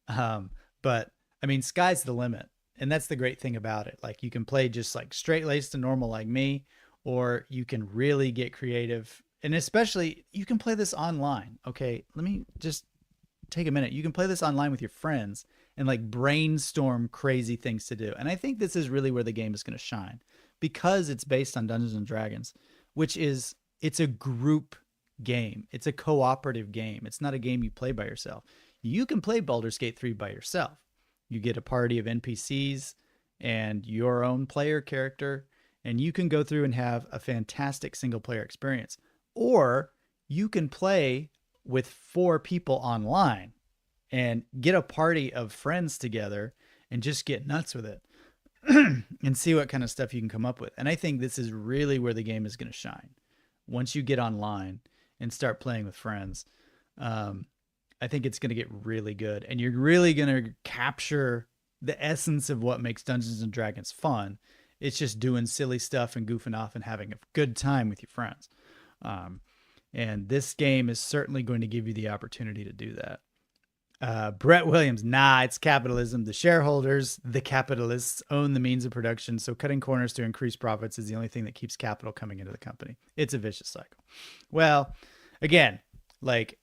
A: But I mean, sky's the limit. And that's the great thing about it. Like you can play just like straight laced and normal like me, or you can really get creative. And especially you can play this online. Okay. Let me just take a minute. You can play this online with your friends and like brainstorm crazy things to do. And I think this is really where the game is going to shine because it's based on Dungeons and Dragons, which is, it's a group game. It's a cooperative game. It's not a game you play by yourself. You can play Baldur's Gate 3 by yourself. You get a party of NPCs and your own player character, and you can go through and have a fantastic single player experience. Or you can play with 4 people online and get a party of friends together and just get nuts with it. and see what kind of stuff you can come up with. And I think this is really where the game is going to shine. Once you get online and start playing with friends, I think it's going to get really good. And you're really going to capture the essence of what makes Dungeons and Dragons fun. It's just doing silly stuff and goofing off and having a good time with your friends. And this game is certainly going to give you the opportunity to do that. Brett Williams, nah, it's capitalism. The shareholders, the capitalists, own the means of production, so cutting corners to increase profits is the only thing that keeps capital coming into the company. It's a vicious cycle. Well, again, like,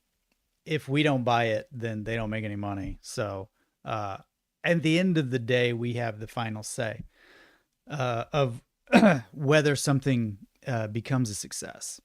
A: if we don't buy it, then they don't make any money. So at the end of the day, we have the final say of whether something becomes a success.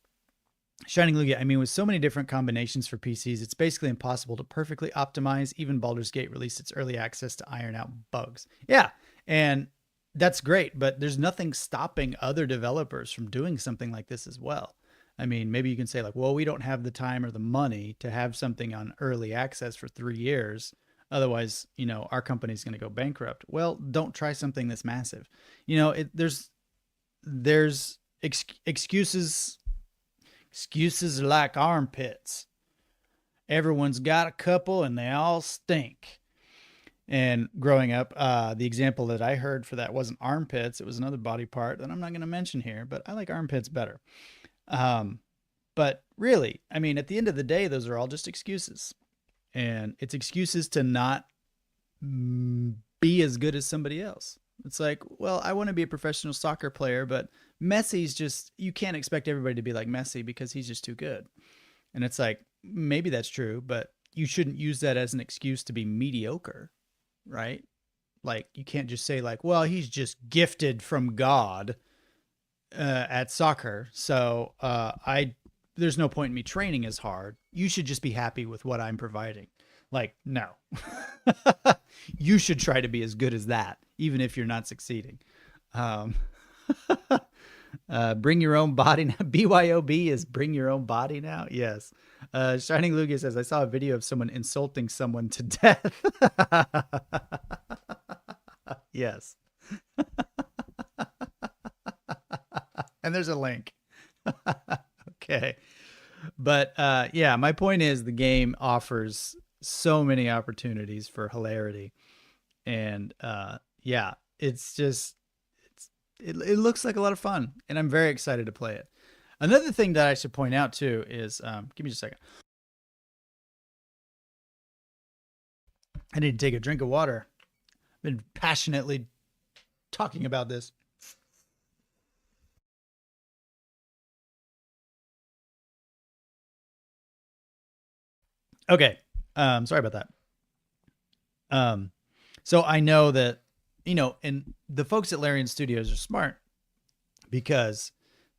A: Shining Lugia, I mean, with so many different combinations for PCs, it's basically impossible to perfectly optimize. Even Baldur's Gate released its early access to iron out bugs. Yeah, and that's great, but there's nothing stopping other developers from doing something like this as well. I mean, maybe you can say like, well, we don't have the time or the money to have something on early access for 3 years. Otherwise, you know, our company's going to go bankrupt. Well, don't try something that's massive. You know, there's excuses like armpits. Everyone's got a couple and they all stink. And growing up, the example that I heard for that wasn't armpits. It was another body part that I'm not going to mention here, but I like armpits better. But really, I mean, at the end of the day, those are all just excuses. And it's excuses to not be as good as somebody else. It's like, well, I want to be a professional soccer player, but Messi's just, you can't expect everybody to be like Messi because he's just too good. And it's like, maybe that's true, but you shouldn't use that as an excuse to be mediocre, right? Like, you can't just say like, well, he's just gifted from God at soccer. So there's no point in me training as hard. You should just be happy with what I'm providing. Like, no. You should try to be as good as that, even if you're not succeeding. Bring your own body now. BYOB is bring your own body now. Yes. Shining Lugia says, I saw a video of someone insulting someone to death. Yes. And there's a link. Okay. But yeah, my point is the game offers so many opportunities for hilarity. And yeah, it's just, it looks like a lot of fun, and I'm very excited to play it. Another thing that I should point out too is, give me just a second. I need to take a drink of water. I've been passionately talking about this. Okay. Sorry about that. So I know that, you know, and the folks at Larian Studios are smart because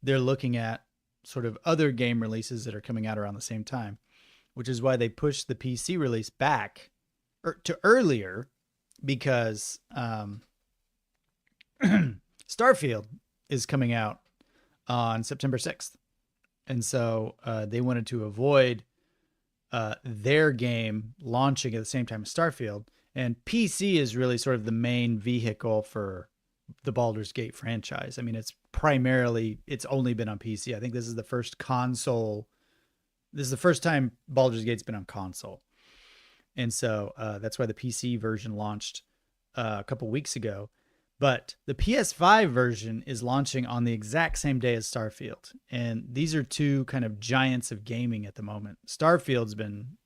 A: they're looking at sort of other game releases that are coming out around the same time, which is why they pushed the PC release back to earlier, because Starfield is coming out on September 6th. And so they wanted to avoid their game launching at the same time as Starfield. And PC is really sort of the main vehicle for the Baldur's Gate franchise. I mean, it's only been on PC. I think this is the first console. This is the first time Baldur's Gate's been on console. And so that's why the PC version launched a couple weeks ago. But the PS5 version is launching on the exact same day as Starfield. And these are two kind of giants of gaming at the moment. Starfield's been,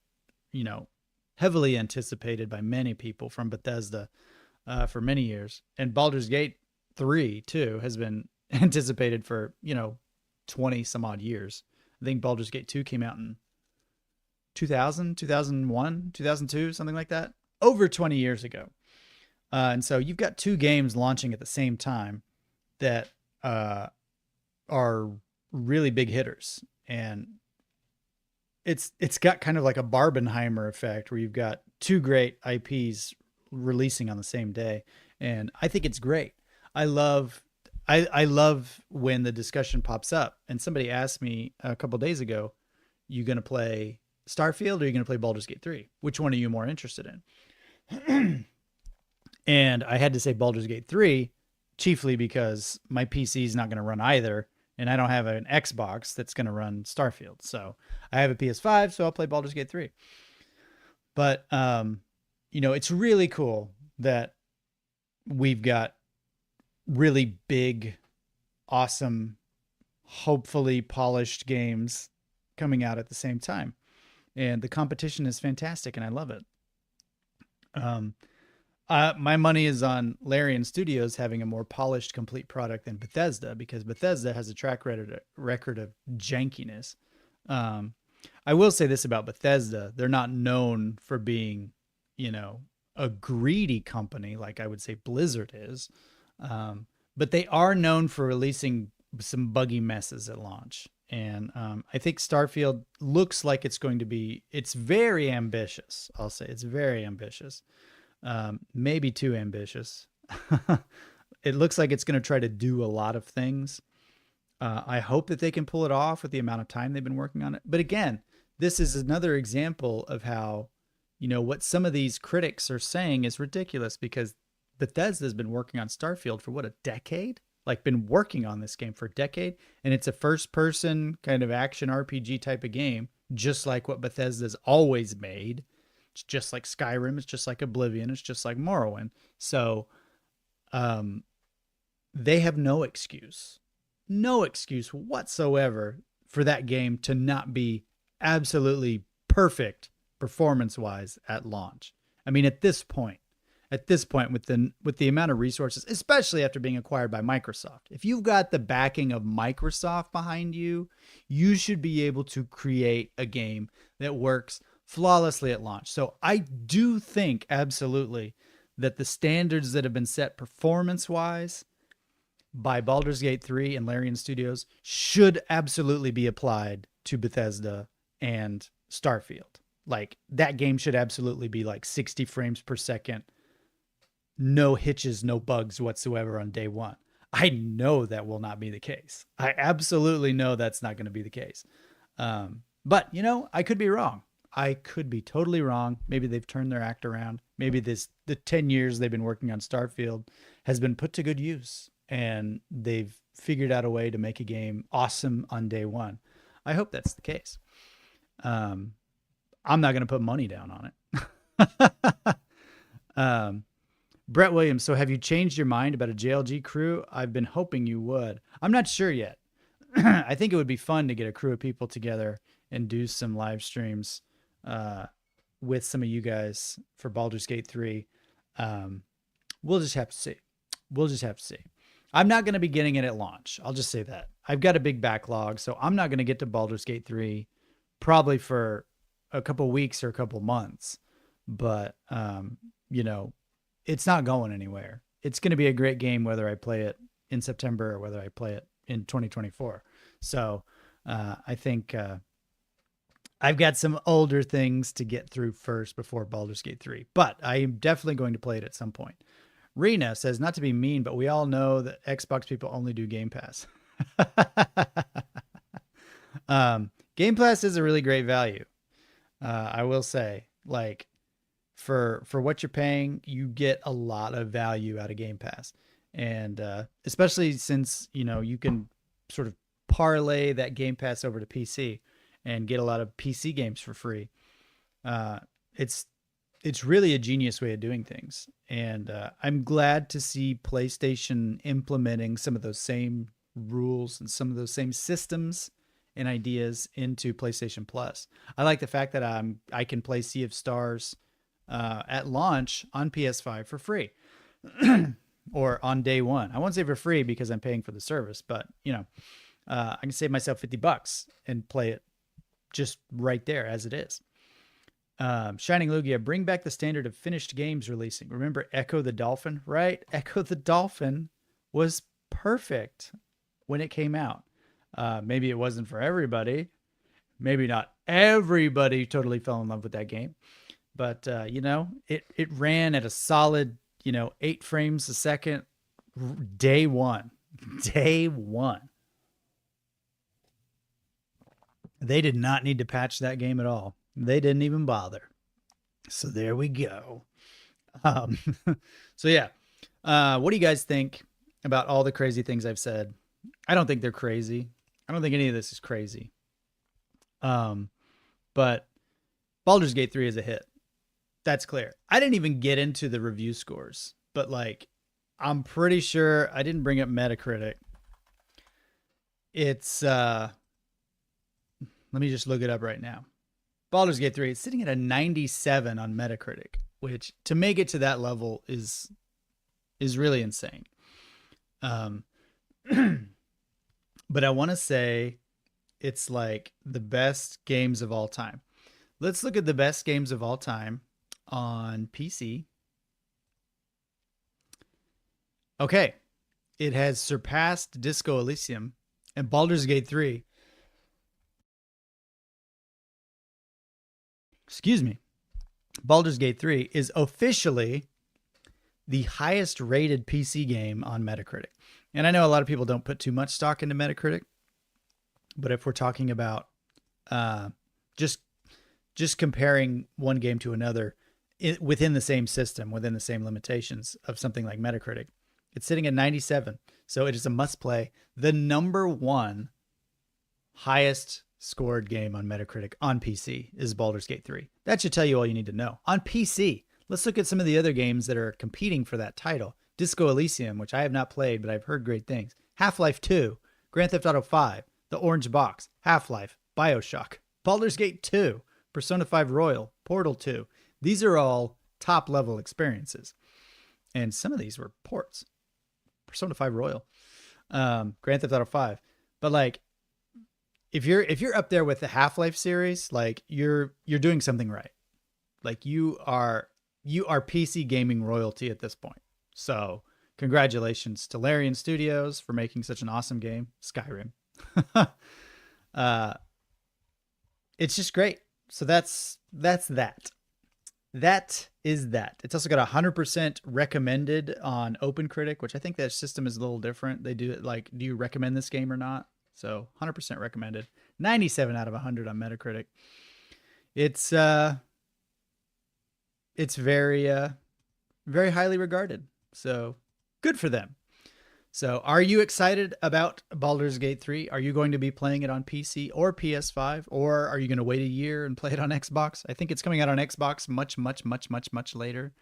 A: you know, heavily anticipated by many people from Bethesda for many years. And Baldur's Gate 3, too, has been anticipated for, 20 some odd years. I think Baldur's Gate 2 came out in 2000, 2001, 2002, something like that. Over 20 years ago. And so you've got two games launching at the same time that are really big hitters. And it's got kind of like a Barbenheimer effect where you've got two great IPs releasing on the same day. And I think it's great. I love when the discussion pops up. And somebody asked me a couple of days ago, you going to play Starfield or are you going to play Baldur's Gate 3? Which one are you more interested in? And I had to say Baldur's Gate 3 chiefly because my PC is not going to run either, and I don't have an Xbox that's going to run Starfield. So I have a PS5, so I'll play Baldur's Gate 3. But it's really cool that we've got really big, awesome, hopefully polished games coming out at the same time. And the competition is fantastic, and I love it. My money is on Larian Studios having a more polished, complete product than Bethesda, because Bethesda has a track record of jankiness. I will say this about Bethesda. They're not known for being, a greedy company like I would say Blizzard is. But they are known for releasing some buggy messes at launch. And I think Starfield looks like it's very ambitious. I'll say it's very ambitious. Maybe too ambitious. It looks like it's going to try to do a lot of things. I hope that they can pull it off with the amount of time they've been working on it. But again, this is another example of how, what some of these critics are saying is ridiculous, because Bethesda has been working on Starfield for a decade? Like, been working on this game for a decade, and it's a first-person kind of action RPG type of game, just like what Bethesda's always made. It's just like Skyrim. It's just like Oblivion. It's just like Morrowind. So, they have no excuse whatsoever for that game to not be absolutely perfect performance-wise at launch. I mean, at this point, with the amount of resources, especially after being acquired by Microsoft, if you've got the backing of Microsoft behind you, you should be able to create a game that works flawlessly at launch. So I do think absolutely that the standards that have been set performance-wise by Baldur's Gate 3 and Larian Studios should absolutely be applied to Bethesda and Starfield. Like, that game should absolutely be like 60 frames per second, no hitches, no bugs whatsoever on day one. I know that will not be the case. I absolutely know that's not going to be the case. But, I could be wrong. I could be totally wrong. Maybe they've turned their act around. Maybe the 10 years they've been working on Starfield has been put to good use, and they've figured out a way to make a game awesome on day one. I hope that's the case. I'm not going to put money down on it. Brett Williams, so have you changed your mind about a JLG crew? I've been hoping you would. I'm not sure yet. I think it would be fun to get a crew of people together and do some live streams with some of you guys for Baldur's Gate 3. We'll just have to see. I'm not going to be getting it at launch. I'll just say that. I've got a big backlog, so I'm not going to get to Baldur's Gate 3 probably for a couple weeks or a couple months. But, it's not going anywhere. It's going to be a great game whether I play it in September or whether I play it in 2024. So I think I've got some older things to get through first before Baldur's Gate 3. But I am definitely going to play it at some point. Rena says, not to be mean, but we all know that Xbox people only do Game Pass. Game Pass is a really great value. I will say, like, for what you're paying, you get a lot of value out of Game Pass. And especially since, you can sort of parlay that Game Pass over to PC and get a lot of PC games for free. It's really a genius way of doing things. And I'm glad to see PlayStation implementing some of those same rules and some of those same systems and ideas into PlayStation Plus. I like the fact that I can play Sea of Stars at launch on PS5 for free or on day one. I won't say for free because I'm paying for the service, but I can save myself $50 and play it just right there as it is. Shining Lugia, bring back the standard of finished games releasing. Remember Echo the Dolphin, right? Echo the Dolphin was perfect when it came out. Maybe it wasn't for everybody. Maybe not everybody totally fell in love with that game. But, it ran at a solid, 8 frames a second day one. Day one. They did not need to patch that game at all. They didn't even bother. So there we go. So yeah. What do you guys think? about all the crazy things I've said. I don't think they're crazy. I don't think any of this is crazy. But Baldur's Gate 3 is a hit. That's clear. I didn't even get into the review scores, but like, I'm pretty sure I didn't bring up Metacritic. It's, let me just look it up right now. Baldur's Gate 3 is sitting at a 97 on Metacritic, which to make it to that level is really insane. But I want to say it's like the best games of all time. Let's look at the best games of all time on PC. Okay. It has surpassed Disco Elysium and Baldur's Gate 3. Excuse me. Baldur's Gate 3 is officially the highest rated PC game on Metacritic. And I know a lot of people don't put too much stock into Metacritic, but if we're talking about just comparing one game to another within the same system, within the same limitations of something like Metacritic, it's sitting at 97. So it is a must play. The number one highest scored game on Metacritic on PC is Baldur's Gate 3. That should tell you all you need to know. On PC, let's look at some of the other games that are competing for that title. Disco Elysium, which I have not played, but I've heard great things. Half-Life 2, Grand Theft Auto 5, The Orange Box, Half-Life, BioShock, Baldur's Gate 2, Persona 5 Royal, Portal 2. These are all top-level experiences. And some of these were ports. Persona 5 Royal, Grand Theft Auto 5. But like, if you're up there with the Half-Life series, like you're doing something right. Like you are PC gaming royalty at this point. So congratulations to Larian Studios for making such an awesome game, Skyrim. It's just great. So that's that. That is that. It's also got 100% recommended on OpenCritic, which I think that system is a little different. They do it like, do you recommend this game or not? So 100% recommended. 97 out of 100 on Metacritic. It's very very highly regarded. So good for them. So are you excited about Baldur's Gate 3? Are you going to be playing it on PC or PS5? Or are you going to wait a year and play it on Xbox? I think it's coming out on Xbox much later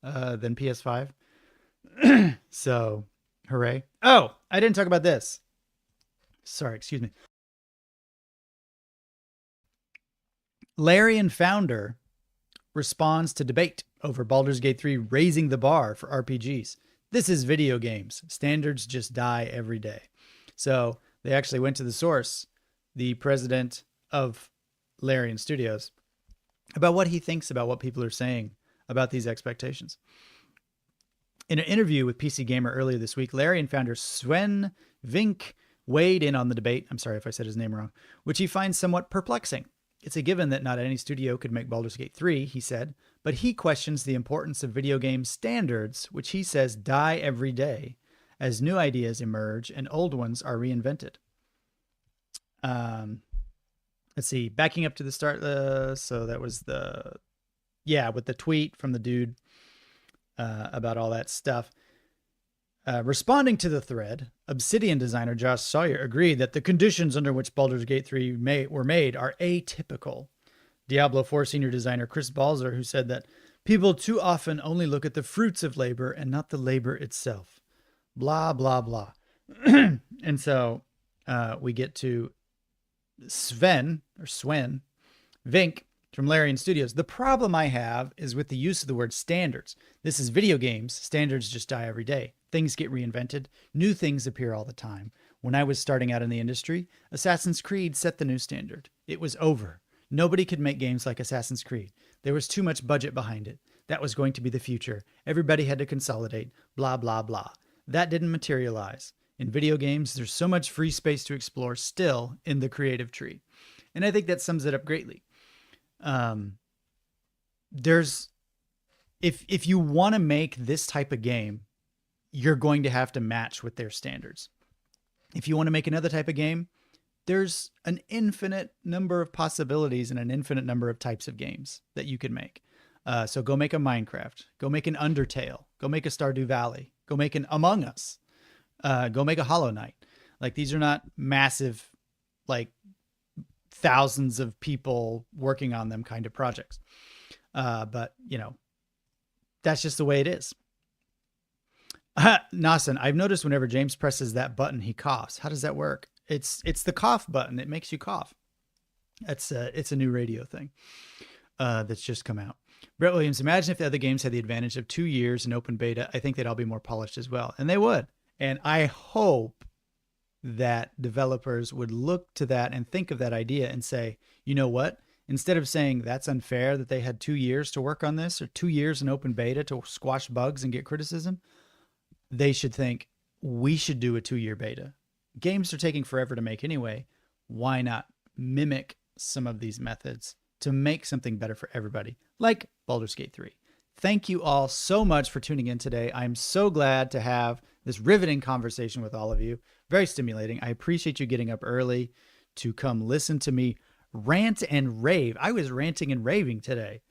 A: than PS5. So hooray. Oh, I didn't talk about this. Sorry, excuse me. Larian founder responds to debate over Baldur's Gate 3 raising the bar for RPGs. This is video games. Standards just die every day. So they actually went to the source, the president of Larian Studios, about what he thinks about what people are saying about these expectations. In an interview with PC Gamer earlier this week, Larian founder Sven Vink weighed in on the debate. I'm sorry if I said his name wrong, which he finds somewhat perplexing. It's a given that not any studio could make Baldur's Gate 3, he said, but he questions the importance of video game standards, which he says die every day as new ideas emerge and old ones are reinvented. Let's see, backing up to the start. So that was with the tweet from the dude about all that stuff. Responding to the thread, Obsidian designer Josh Sawyer agreed that the conditions under which Baldur's Gate 3 were made are atypical. Diablo 4 senior designer Chris Baldur, who said that people too often only look at the fruits of labor and not the labor itself. Blah, blah, blah. And so we get to Sven Vink from Larian Studios. The problem I have is with the use of the word standards. This is video games. Standards just die every day. Things get reinvented. New things appear all the time. When I was starting out in the industry, Assassin's Creed set the new standard. It was over. Nobody could make games like Assassin's Creed. There was too much budget behind it. That was going to be the future. Everybody had to consolidate. Blah, blah, blah. That didn't materialize. In video games, there's so much free space to explore still in the creative tree. And I think that sums it up greatly. If you want to make this type of game, you're going to have to match with their standards. If you want to make another type of game, there's an infinite number of possibilities and an infinite number of types of games that you can make. So go make a Minecraft, go make an Undertale, go make a Stardew Valley, go make an Among Us, Go make a Hollow Knight. Like, these are not massive, like, thousands of people working on them kind of projects. But, you know, that's just the way it is. Nasan, I've noticed whenever James presses that button, he coughs. How does that work? It's the cough button. It makes you cough. It's a new radio thing that's just come out. Brett Williams, imagine if the other games had the advantage of 2 years in open beta. I think they'd all be more polished as well. And they would. And I hope that developers would look to that and think of that idea and say, you know what? Instead of saying that's unfair that they had 2 years to work on this, or 2 years in open beta to squash bugs and get criticism, they should think we should do a 2-year beta. Games are taking forever to make anyway. Why not mimic some of these methods to make something better for everybody, like Baldur's Gate 3. Thank you all so much for tuning in today. I'm so glad to have this riveting conversation with all of you. Very stimulating. I appreciate you getting up early to come listen to me rant and rave. I was ranting and raving today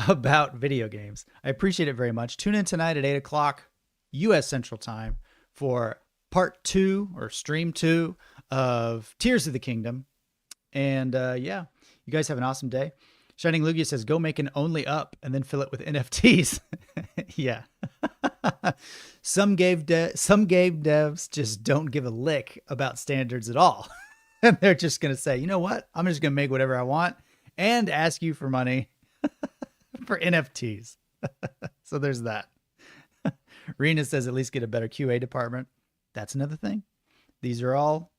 A: about video games. I appreciate it very much. Tune in tonight at 8 o'clock U.S. Central Time for part 2 or stream 2 of Tears of the Kingdom. And yeah, you guys have an awesome day. Shining Lugia says, go make an only up and then fill it with NFTs. Yeah. Some game devs just don't give a lick about standards at all. And they're just going to say, you know what? I'm just going to make whatever I want and ask you for money for NFTs. So there's that. Rena says, at least get a better QA department. That's another thing. These are all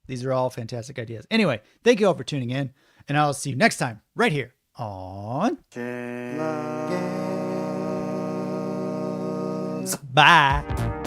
A: fantastic ideas. Anyway, thank you all for tuning in, and I'll see you next time right here on Games. Bye.